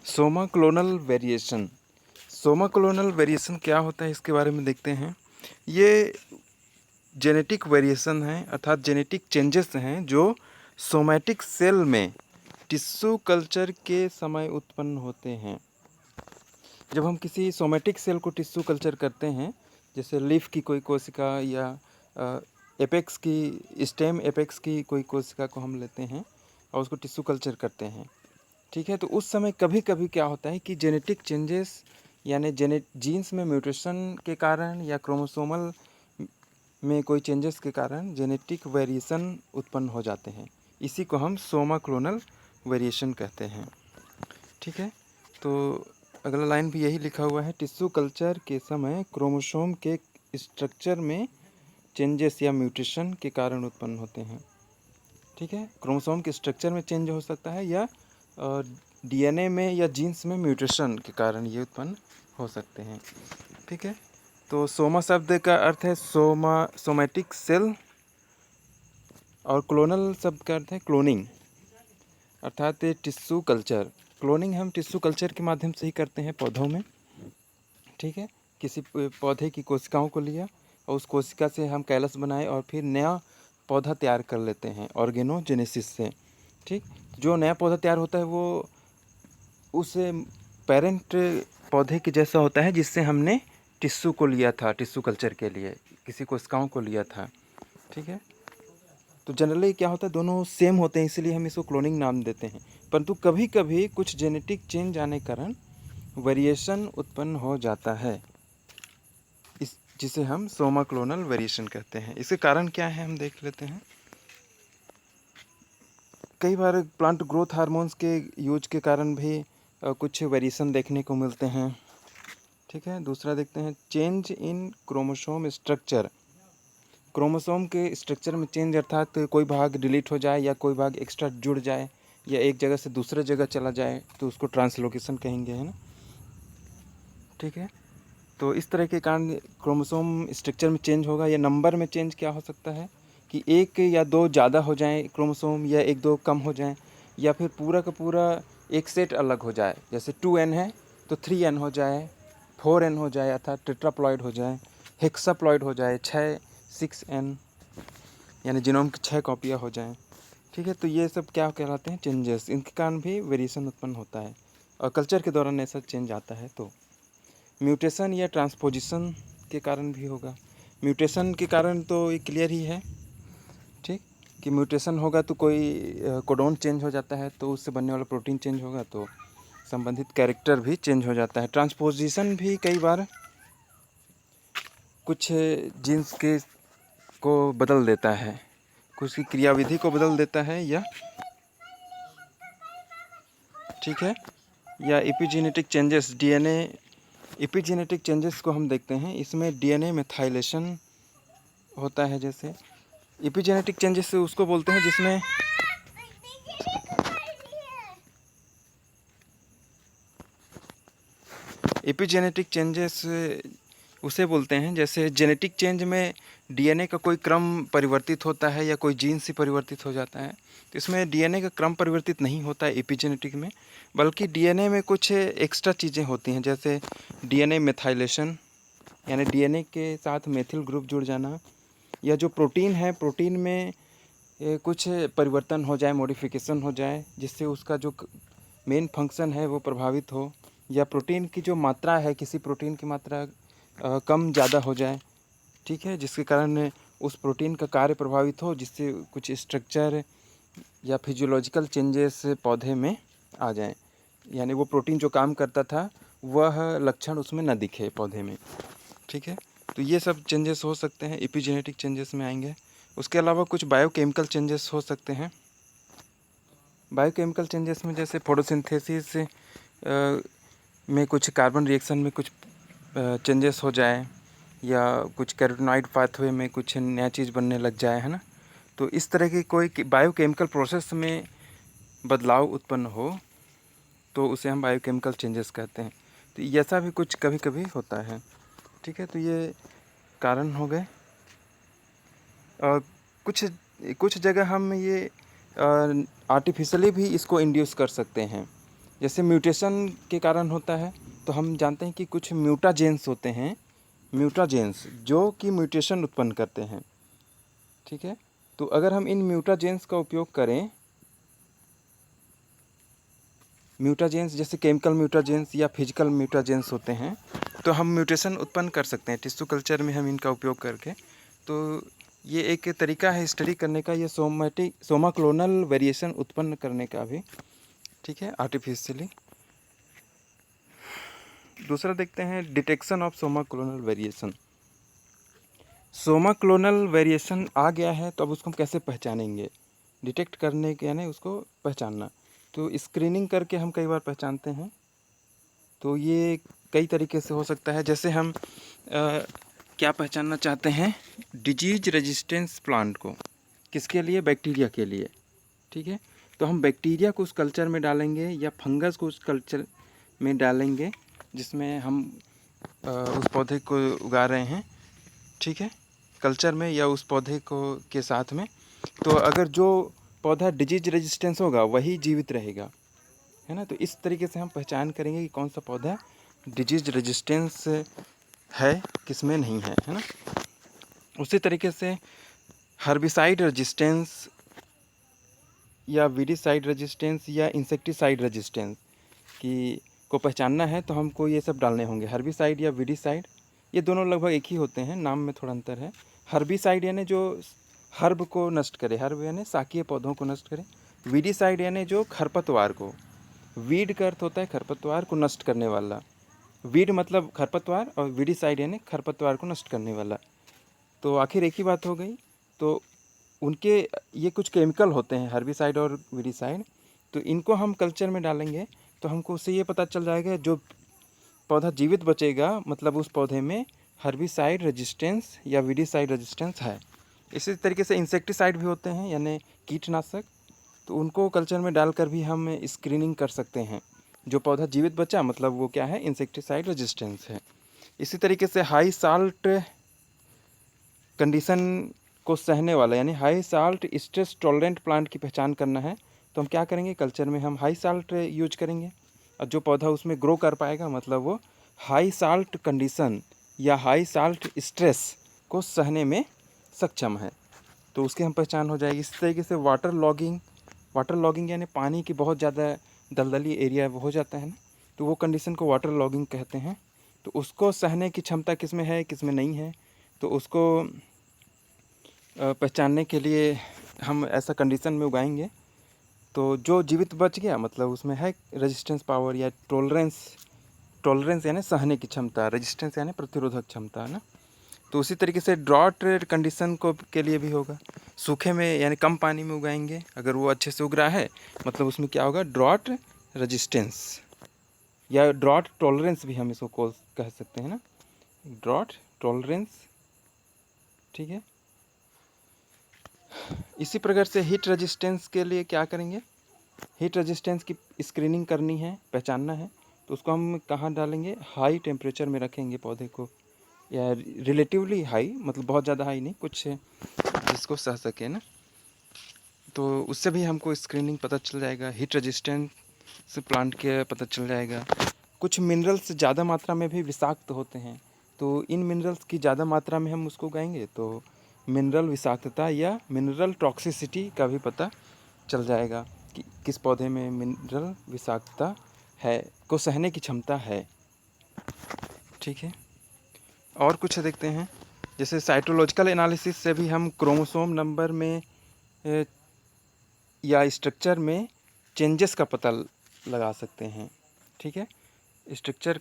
Soma clonal variation. Soma clonal variation क्या होता है इसके बारे में देखते हैं। ये जेनेटिक वेरिएशन है अर्थात जेनेटिक चेंजेस हैं जो सोमैटिक सेल में टिश्यू कल्चर के समय उत्पन्न होते हैं। जब हम किसी सोमैटिक सेल को टिश्यू कल्चर करते हैं, जैसे लीफ की कोई कोशिका या एपेक्स की स्टेम एपेक्स की कोई कोशिका को हम लेते हैं और उसको टिश्यू कल्चर करते हैं, ठीक है। तो उस समय कभी कभी क्या होता है कि जेनेटिक चेंजेस यानी जीन्स में म्यूटेशन के कारण या क्रोमोसोमल में कोई चेंजेस के कारण जेनेटिक वेरिएशन उत्पन्न हो जाते हैं। इसी को हम सोमा क्लोनल वेरिएशन कहते हैं, ठीक है। तो अगला लाइन भी यही लिखा हुआ है, टिश्यू कल्चर के समय क्रोमोसोम के स्ट्रक्चर में चेंजेस या म्यूटेशन के कारण उत्पन्न होते हैं, ठीक है। क्रोमोसोम के स्ट्रक्चर में चेंज हो सकता है या डीएनए में या जीन्स में म्यूटेशन के कारण ये उत्पन्न हो सकते हैं, ठीक है। तो सोमा शब्द का अर्थ है सोमैटिक सेल और क्लोनल शब्द का अर्थ है क्लोनिंग अर्थात टिश्यू कल्चर। क्लोनिंग हम टिश्यू कल्चर के माध्यम से ही करते हैं पौधों में, ठीक है। किसी पौधे की कोशिकाओं को लिया और उस कोशिका से हम कैलस बनाए और फिर नया पौधा तैयार कर लेते हैं ऑर्गेनोजेनेसिस से, ठीक। जो नया पौधा तैयार होता है वो उस पेरेंट पौधे के जैसा होता है जिससे हमने टिश्यू को लिया था, टिश्यू कल्चर के लिए किसी कोशिकाओं को लिया था, ठीक है। तो जनरली क्या होता है, दोनों सेम होते हैं इसलिए हम इसको क्लोनिंग नाम देते हैं। परंतु कभी कभी कुछ जेनेटिक चेंज आने के कारण वेरिएशन उत्पन्न हो जाता है, इस जिसे हम सोमा क्लोनल वेरिएशन कहते हैं। इसके कारण क्या है हम देख लेते हैं। कई बार प्लांट ग्रोथ हार्मोन्स के यूज के कारण भी कुछ वेरिएशन देखने को मिलते हैं, ठीक है। दूसरा देखते हैं, change in chromosome structure. Chromosome के स्ट्रक्चर में चेंज अर्थात कोई भाग डिलीट हो जाए या कोई भाग एक्स्ट्रा जुड़ जाए या एक जगह से दूसरे जगह चला जाए तो उसको ट्रांसलोकेशन कहेंगे, है ना, ठीक है। तो इस तरह के कारण क्रोमोसोम स्ट्रक्चर में चेंज होगा या नंबर में चेंज क्या हो सकता है कि एक या दो ज़्यादा हो जाएं क्रोमोसोम या एक दो कम हो जाएं या फिर पूरा का पूरा एक सेट अलग हो जाए। जैसे 2n है तो 3n हो जाए, 4n हो जाए अर्थात टेट्राप्लॉइड हो जाए, हेक्साप्लॉइड हो जाए 6n यानी जीनोम की 6 कॉपियाँ हो जाएं, ठीक है। तो ये सब क्या कहलाते हैं, चेंजेस। इनके कारण भी वेरिएशन उत्पन्न होता है और कल्चर के दौरान ऐसा चेंज आता है। तो म्यूटेशन या ट्रांसपोजिशन के कारण भी होगा। म्यूटेशन के कारण तो ये क्लियर ही है, ठीक, कि म्यूटेशन होगा तो कोई कोडोन चेंज हो जाता है तो उससे बनने वाला प्रोटीन चेंज होगा तो संबंधित कैरेक्टर भी चेंज हो जाता है। ट्रांसपोजिशन भी कई बार कुछ जीन्स के को बदल देता है, कुछ की क्रियाविधि को बदल देता है या, ठीक है, या epigenetic changes DNA epigenetic changes को हम देखते हैं। इसमें डीएनए मेथाइलेशन होता है। जैसे एपिजेनेटिक चेंजेस उसको बोलते हैं जिसमें एपिजेनेटिक चेंजेस उसे बोलते हैं जैसे जेनेटिक चेंज में डीएनए का कोई क्रम परिवर्तित होता है या कोई जीन से परिवर्तित हो जाता है। तो इसमें डीएनए का क्रम परिवर्तित नहीं होता है एपिजेनेटिक में, बल्कि डीएनए में कुछ एक्स्ट्रा चीज़ें होती हैं। जैसे डीएनए मेथाइलेशन यानी डीएनए के साथ मेथिल ग्रुप जुड़ जाना, या जो प्रोटीन है प्रोटीन में कुछ परिवर्तन हो जाए, मॉडिफिकेशन हो जाए जिससे उसका जो मेन फंक्शन है वो प्रभावित हो, या प्रोटीन की जो मात्रा है किसी प्रोटीन की मात्रा कम ज़्यादा हो जाए, ठीक है, जिसके कारण उस प्रोटीन का कार्य प्रभावित हो जिससे कुछ स्ट्रक्चर या फिजियोलॉजिकल चेंजेस पौधे में आ जाएं, यानी वो प्रोटीन जो काम करता था वह लक्षण उसमें न दिखे पौधे में, ठीक है। तो ये सब चेंजेस हो सकते हैं, एपिजेनेटिक चेंजेस में आएंगे। उसके अलावा कुछ बायोकेमिकल चेंजेस हो सकते हैं। बायोकेमिकल चेंजेस में जैसे फोटोसिंथेसिस में कुछ कार्बन रिएक्शन में कुछ चेंजेस हो जाए या कुछ कैरोटीनॉइड पाथवे में कुछ नया चीज़ बनने लग जाए, है ना। तो इस तरह की कोई बायोकेमिकल प्रोसेस में बदलाव उत्पन्न हो तो उसे हम बायोकेमिकल चेंजेस कहते हैं। तो ऐसा भी कुछ कभी कभी होता है, ठीक है। तो ये कारण हो गए। कुछ कुछ जगह हम ये आर्टिफिशियली भी इसको इंड्यूस कर सकते हैं। जैसे म्यूटेशन के कारण होता है, तो हम जानते हैं कि कुछ म्यूटाजेंस होते हैं, म्यूटाजेंस जो कि म्यूटेशन उत्पन्न करते हैं। ठीक है, तो अगर हम इन म्यूटाजेंस का उपयोग करें, म्यूटाजेंस जैसे केमिकल म्यूटाजेंस या फिजिकल म्यूटाजेंस होते हैं, तो हम म्यूटेशन उत्पन्न कर सकते हैं टिश्यू कल्चर में हम इनका उपयोग करके। तो ये एक तरीका है स्टडी करने का, ये सोमाक्लोनल वेरिएशन उत्पन्न करने का भी। ठीक है, आर्टिफिशियली। दूसरा देखते हैं detection of somaclonal variation. Somaclonal variation आ गया है तो अब उसको हम कैसे पहचानेंगे? डिटेक्ट करने के यानी उसको पहचानना, तो स्क्रीनिंग करके हम कई बार पहचानते हैं। तो ये कई तरीके से हो सकता है, जैसे हम क्या पहचानना चाहते हैं, डिजीज रेजिस्टेंस प्लांट को, किसके लिए? बैक्टीरिया के लिए। ठीक है, तो हम बैक्टीरिया को उस कल्चर में डालेंगे या फंगस को उस कल्चर में डालेंगे जिसमें हम उस पौधे को उगा रहे हैं। ठीक है, कल्चर में या उस पौधे को के साथ में। तो अगर जो पौधा डिजीज रेजिस्टेंस होगा वही जीवित रहेगा, है ना। तो इस तरीके से हम पहचान करेंगे कि कौन सा पौधा डिजीज रेजिस्टेंस है, किसमें नहीं है ना। उसी तरीके से हर्बिसाइड रेजिस्टेंस या वीडिसाइड रेजिस्टेंस या इंसेक्टिसाइड रेजिस्टेंस की को पहचानना है तो हमको ये सब डालने होंगे। हर्बिसाइड या वीडिसाइड, ये दोनों लगभग एक ही होते हैं, नाम में थोड़ा अंतर है। हर्बिसाइड यानी जो हर्ब को नष्ट करे, हर्ब यानी शाकीय पौधों को नष्ट करे। वीडिसाइड यानी जो खरपतवार को, वीड का अर्थ होता है खरपतवार को नष्ट करने वाला, वीड मतलब खरपतवार, और वीडिसाइड यानी खरपतवार को नष्ट करने वाला। तो आखिर एक ही बात हो गई। तो उनके ये कुछ केमिकल होते हैं हर्बिसाइड और वीडिसाइड, तो इनको हम कल्चर में डालेंगे तो हमको उससे ये पता चल जाएगा जो पौधा जीवित बचेगा मतलब उस पौधे में हर्बिसाइड रेजिस्टेंस या वीडिसाइड रेजिस्टेंस है। इसी तरीके से इंसेक्टिसाइड भी होते हैं यानी कीटनाशक, तो उनको कल्चर में डालकर भी हम स्क्रीनिंग कर सकते हैं। जो पौधा जीवित बचा मतलब वो क्या है, इंसेक्टिसाइड रेजिस्टेंस है। इसी तरीके से हाई साल्ट कंडीशन को सहने वाला यानी high salt stress tolerant plant की पहचान करना है तो हम क्या करेंगे, कल्चर में हम हाई साल्ट यूज करेंगे और जो पौधा उसमें ग्रो कर पाएगा मतलब वो हाई साल्ट कंडीशन या हाई साल्ट स्ट्रेस को सहने में सक्षम है, तो उसकी हम पहचान हो जाएगी। इस तरीके से वाटर लॉगिंग यानी पानी की बहुत ज़्यादा दलदली एरिया वो हो जाता है ना, तो वो कंडीशन को वाटर लॉगिंग कहते हैं। तो उसको सहने की क्षमता किसमें है किसमें नहीं है, तो उसको पहचानने के लिए हम ऐसा कंडीशन में उगाएंगे। तो जो जीवित बच गया मतलब उसमें है रेजिस्टेंस पावर या टॉलरेंस यानी सहने की क्षमता, रेजिस्टेंस यानी प्रतिरोधक क्षमता, है ना। तो उसी तरीके से ड्रॉट कंडीशन को के लिए भी होगा, सूखे में यानी कम पानी में उगाएंगे, अगर वो अच्छे से उग रहा है मतलब उसमें क्या होगा, ड्रॉट रेजिस्टेंस या ड्रॉट टॉलरेंस भी हम इसको कह सकते हैं ना, ड्रॉट टॉलरेंस। ठीक है, इसी प्रकार से हीट रेजिस्टेंस के लिए क्या करेंगे, हीट रेजिस्टेंस की स्क्रीनिंग करनी है, पहचानना है, तो उसको हम कहाँ डालेंगे, हाई टेम्परेचर में रखेंगे पौधे को, या रिलेटिवली हाई मतलब बहुत ज़्यादा हाई नहीं, कुछ जिसको सह सके ना, तो उससे भी हमको स्क्रीनिंग पता चल जाएगा, हीट रेजिस्टेंस प्लांट के पता चल जाएगा। कुछ मिनरल्स ज़्यादा मात्रा में भी विषाक्त होते हैं, तो इन मिनरल्स की ज़्यादा मात्रा में हम उसको उगाएंगे तो मिनरल विषाक्तता या मिनरल टॉक्सिसिटी का भी पता चल जाएगा कि किस पौधे में मिनरल विषाक्तता है को सहने की क्षमता है। ठीक है, और कुछ देखते हैं, जैसे साइटोलॉजिकल एनालिसिस से भी हम क्रोमोसोम नंबर में या स्ट्रक्चर में चेंजेस का पता लगा सकते हैं। ठीक है, स्ट्रक्चर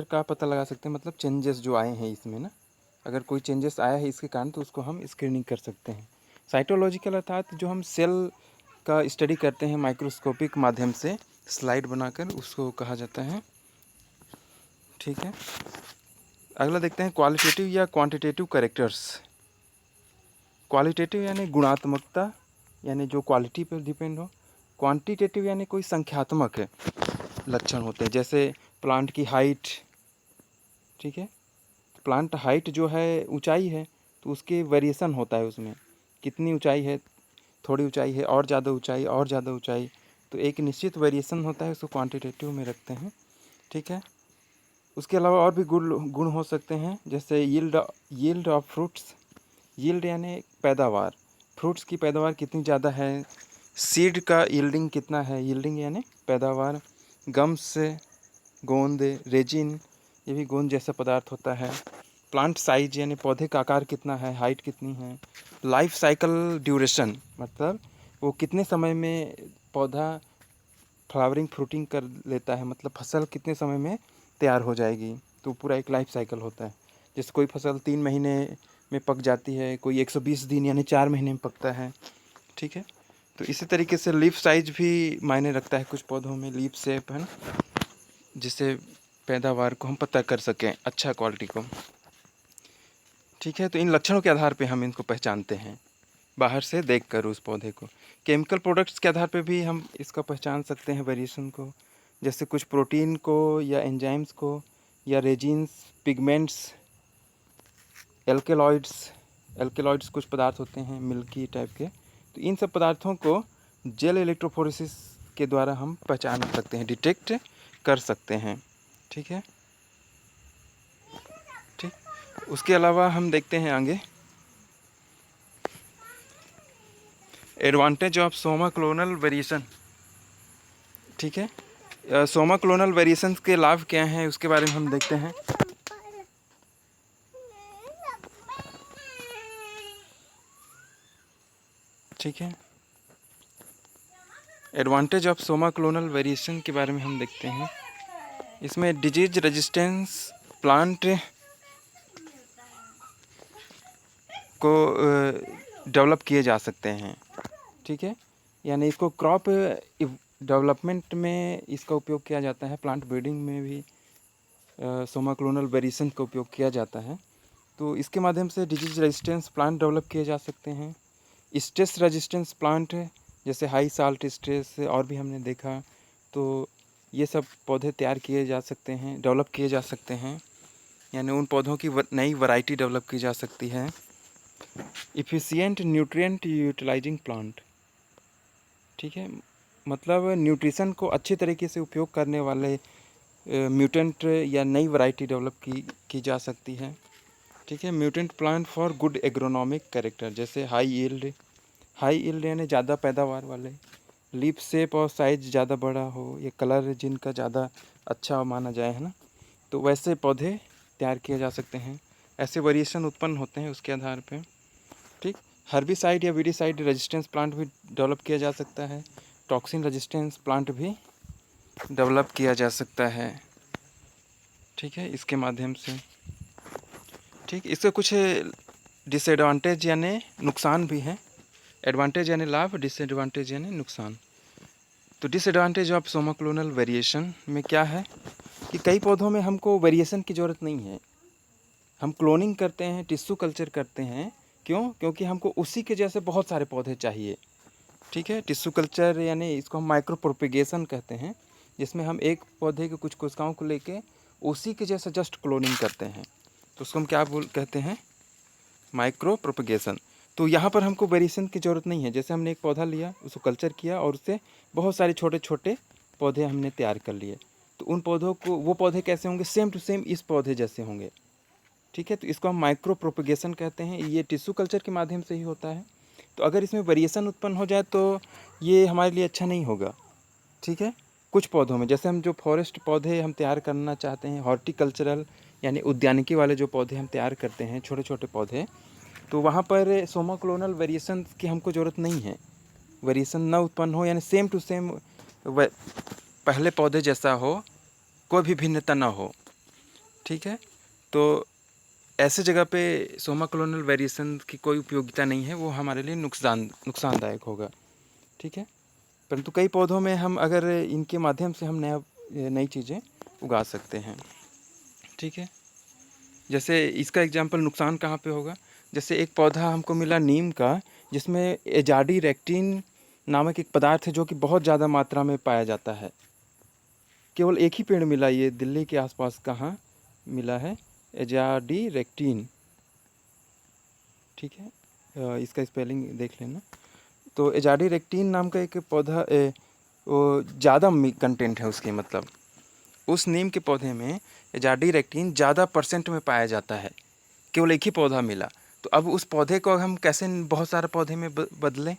का पता लगा सकते हैं, मतलब चेंजेस जो आए हैं इसमें ना, अगर कोई चेंजेस आया है इसके कारण तो उसको हम स्क्रीनिंग कर सकते हैं। साइटोलॉजिकल अर्थात जो हम सेल का स्टडी करते हैं माइक्रोस्कोपिक माध्यम से स्लाइड बनाकर, उसको कहा जाता है। ठीक है, अगला देखते हैं क्वालिटेटिव या क्वांटिटेटिव कैरेक्टर्स। क्वालिटेटिव यानी गुणात्मकता यानी जो क्वालिटी पर डिपेंड हो, क्वांटिटेटिव यानी कोई संख्यात्मक लक्षण होते हैं, जैसे प्लांट की हाइट। ठीक है, प्लांट हाइट जो है ऊंचाई है तो उसके वेरिएशन होता है, उसमें कितनी ऊंचाई है, थोड़ी ऊंचाई है, और ज़्यादा ऊंचाई, और ज़्यादा ऊंचाई, तो एक निश्चित वेरिएशन होता है, उसको क्वांटिटेटिव में रखते हैं। ठीक है, उसके अलावा और भी गुण हो सकते हैं, जैसे यील्ड ऑफ फ्रूट्स। यील्ड यानी पैदावार, फ्रूट्स की पैदावार कितनी ज़्यादा है, सीड का यील्डिंग कितना है, यील्डिंग यानी पैदावार। गम्स, गोंद, रेजिन, ये भी गोंद जैसा पदार्थ होता है। प्लांट साइज यानी पौधे का आकार कितना है, हाइट कितनी है। लाइफ साइकिल ड्यूरेशन, मतलब वो कितने समय में पौधा फ्लावरिंग फ्रूटिंग कर लेता है, मतलब फसल कितने समय में तैयार हो जाएगी। तो पूरा एक लाइफ साइकिल होता है। जैसे कोई फसल 3 महीने में पक जाती है, कोई 120 दिन यानी 4 महीने में पकता है। ठीक है, तो इसी तरीके से लीफ साइज भी मायने रखता है कुछ पौधों में, लीफ शेप है ना, जिससे पैदावार को हम पता कर सकें, अच्छा क्वालिटी को। ठीक है, तो इन लक्षणों के आधार पे हम इनको पहचानते हैं, बाहर से देखकर उस पौधे को। केमिकल प्रोडक्ट्स के आधार पे भी हम इसका पहचान सकते हैं वेरिएशन को, जैसे कुछ प्रोटीन को या एंजाइम्स को या रेजिन्स, पिगमेंट्स, एल्केलॉइड्स कुछ पदार्थ होते हैं मिल्की टाइप के। तो इन सब पदार्थों को जेल इलेक्ट्रोफोरेसिस के द्वारा हम पहचान सकते हैं, डिटेक्ट कर सकते हैं। ठीक है, ठीक, उसके अलावा हम देखते हैं आगे advantage of Soma clonal variation. ठीक है, सोमा क्लोनल वेरिएशन के लाभ क्या हैं उसके बारे में हम देखते हैं। ठीक है, advantage of Soma clonal variation के बारे में हम देखते हैं। इसमें डिजीज रेजिस्टेंस प्लांट को डेवलप किए जा सकते हैं। ठीक है, यानी इसको क्रॉप डेवलपमेंट में इसका उपयोग किया जाता है, प्लांट ब्रीडिंग में भी सोमा क्लोनल वेरिएशन का उपयोग किया जाता है। तो इसके माध्यम से डिजीज रेजिस्टेंस प्लांट डेवलप किए जा सकते हैं। स्ट्रेस रेजिस्टेंस प्लांट, जैसे हाई साल्ट स्ट्रेस और भी हमने देखा, तो ये सब पौधे तैयार किए जा सकते हैं, डेवलप किए जा सकते हैं, यानी उन पौधों की नई वैरायटी डेवलप की जा सकती है। Efficient nutrient utilising plant. ठीक है, मतलब न्यूट्रिशन को अच्छे तरीके से उपयोग करने वाले म्यूटेंट या नई वैरायटी डेवलप की जा सकती है। ठीक है, mutant plant for good agronomic character, जैसे हाई यील्ड यानी ज़्यादा पैदावार वाले, लीफ शेप और साइज ज़्यादा बड़ा हो, ये कलर जिनका ज़्यादा अच्छा माना जाए, है ना, तो वैसे पौधे तैयार किए जा सकते हैं। ऐसे वेरिएशन उत्पन्न होते हैं उसके आधार पे। ठीक, हर्बिसाइड या वीडिसाइड रेजिस्टेंस प्लांट भी डेवलप किया जा सकता है। टॉक्सिन रेजिस्टेंस प्लांट भी डेवलप किया जा सकता है। ठीक है, इसके माध्यम से। ठीक, इसके कुछ डिसएडवांटेज यानी नुकसान भी हैं। एडवांटेज यानी लाभ, डिसएडवांटेज यानी नुकसान। तो disadvantage of Soma clonal variation में क्या है कि कई पौधों में हमको वेरिएशन की ज़रूरत नहीं है। हम क्लोनिंग करते हैं, टिश्यू कल्चर करते हैं, क्यों? क्योंकि हमको उसी के जैसे बहुत सारे पौधे चाहिए। ठीक है, टिश्यू कल्चर यानी इसको हम माइक्रो प्रोपेगेशन कहते हैं, जिसमें हम एक पौधे के कुछ कोशिकाओं को लेके उसी के जैसा जस्ट क्लोनिंग करते हैं, तो उसको हम क्या कहते हैं, माइक्रो प्रोपेगेशन। तो यहाँ पर हमको वेरिएशन की ज़रूरत नहीं है। जैसे हमने एक पौधा लिया, उसको कल्चर किया और उससे बहुत सारे छोटे छोटे पौधे हमने तैयार कर लिए, तो उन पौधों को, वो पौधे कैसे होंगे, सेम टू सेम इस पौधे जैसे होंगे। ठीक है, तो इसको हम माइक्रो प्रोपेगेशन कहते हैं। ये टिश्यू कल्चर के माध्यम से ही होता है। तो अगर इसमें वेरिएशन उत्पन्न हो जाए तो ये हमारे लिए अच्छा नहीं होगा। ठीक है, कुछ पौधों में, जैसे हम जो फॉरेस्ट पौधे हम तैयार करना चाहते हैं, हॉर्टिकल्चरल यानी उद्यानिकी वाले जो पौधे हम तैयार करते हैं, छोटे छोटे पौधे, तो वहाँ पर सोमा क्लोनल वेरिएशन की हमको ज़रूरत नहीं है। वेरिएशन ना उत्पन्न हो, यानी सेम टू सेम पहले पौधे जैसा हो, कोई भी भिन्नता ना हो। ठीक है, तो ऐसे जगह पे सोमा क्लोनल वेरिएशन की कोई उपयोगिता नहीं है, वो हमारे लिए नुकसानदायक होगा। ठीक है, परंतु कई पौधों में हम अगर इनके माध्यम से हम नई चीज़ें उगा सकते हैं। ठीक है, जैसे इसका एग्जांपल नुकसान कहाँ पे होगा, जैसे एक पौधा हमको मिला नीम का, जिसमें एजाडी रेक्टिन नामक एक पदार्थ है जो कि बहुत ज़्यादा मात्रा में पाया जाता है। केवल एक ही पेड़ मिला, ये दिल्ली के आसपास कहाँ मिला है, एजाडी रेक्टिन। ठीक है, इसका स्पेलिंग देख लेना। तो एजाडी रेक्टिन नाम का एक पौधा ज़्यादा कंटेंट है उसके, मतलब उस नीम के पौधे में एजाडिरेक्टिन ज़्यादा परसेंट में पाया जाता है, केवल एक ही पौधा मिला। तो अब उस पौधे को हम कैसे बहुत सारे पौधे में बदलें,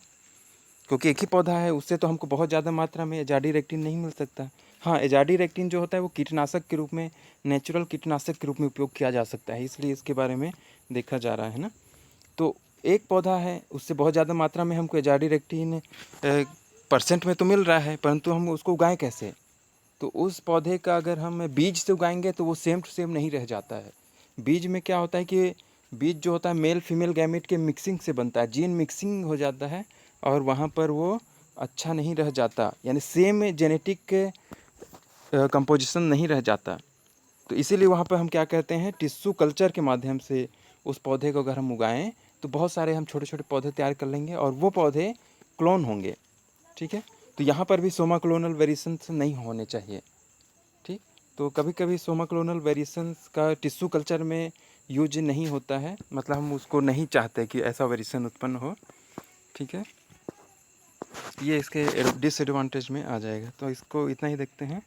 क्योंकि एक ही पौधा है, उससे तो हमको बहुत ज़्यादा मात्रा में एजाडिरेक्टिन नहीं मिल सकता। हाँ, एजाडिरेक्टिन जो होता है वो कीटनाशक के रूप में, नेचुरल कीटनाशक के रूप में उपयोग किया जा सकता है, इसलिए इसके बारे में देखा जा रहा है ना। तो एक पौधा है, उससे बहुत ज़्यादा मात्रा में हमको एजाडिरेक्टिन परसेंट में तो मिल रहा है, परंतु हम उसको उगाएं कैसे? तो उस पौधे का अगर हम बीज से उगाएंगे तो वो सेम टू सेम नहीं रह जाता है। बीज में क्या होता है कि बीज जो होता है मेल फीमेल गैमेट के मिक्सिंग से बनता है, जीन मिक्सिंग हो जाता है और वहाँ पर वो अच्छा नहीं रह जाता, यानी सेम जेनेटिक कंपोजिशन नहीं रह जाता। तो इसीलिए वहाँ पर हम क्या कहते हैं, टिश्यू कल्चर के माध्यम से उस पौधे को अगर हम उगाएं तो बहुत सारे हम छोटे छोटे पौधे तैयार कर लेंगे और वो पौधे क्लोन होंगे। ठीक है, तो यहाँ पर भी सोमा क्लोनल वेरिएशंस नहीं होने चाहिए। ठीक, तो कभी कभी सोमा क्लोनल वेरिएशंस का टिश्यू कल्चर में यूज नहीं होता है, मतलब हम उसको नहीं चाहते कि ऐसा वेरिएशन उत्पन्न हो। ठीक है, ये इसके डिसएडवांटेज में आ जाएगा, तो इसको इतना ही देखते हैं।